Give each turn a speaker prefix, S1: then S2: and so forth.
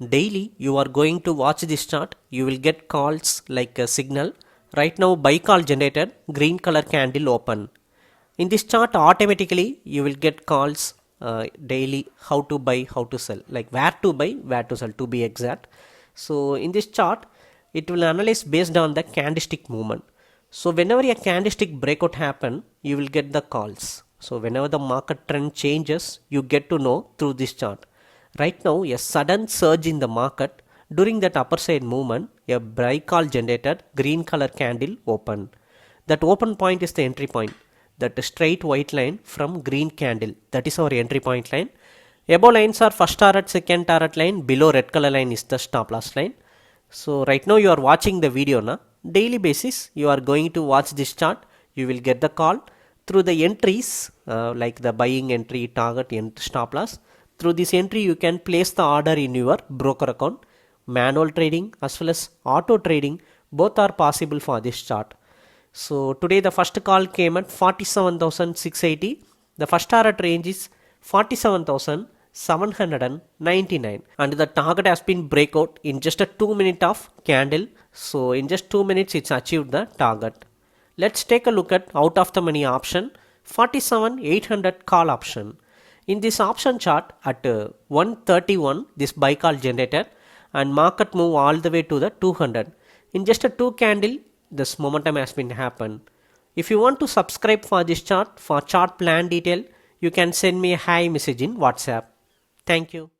S1: daily you are going to watch this chart, you will get calls like a signal. Right now buy call generated, green color candle open. In this chart automatically you will get calls daily, how to buy, how to sell, like where to buy, where to sell to be exact. So in this chart it will analyze based on the candlestick movement. So whenever a candlestick breakout happen, you will get the calls. So whenever the market trend changes, you get to know through this chart. Right now a sudden surge in the market, during that upper side movement a buy call generated, green color candle open. That open point is the entry point, that straight white line from green candle, that is our entry point line. Above lines are first target, second target line, below red color line is the stop loss line. So right now you are watching the video na, daily basis you are going to watch this chart, you will get the call through the entries like the buying entry, target and stop loss. Through this entry you can place the order in your broker account. Manual trading as well as auto trading both are possible for this chart. So today the first call came at 47,680. The first target range is 47,799 and the target has been breakout in just a 2 minute of candle. So in just 2 minutes it's achieved the target. Let's take a look at out of the money option, 47,800 call option. In this option chart at 131 this buy call generated and market move all the way to the 200. In just a 2 candle this momentum has been happened. If you want to subscribe for this chart, for chart plan detail, you can send me a hi message in WhatsApp. Thank you.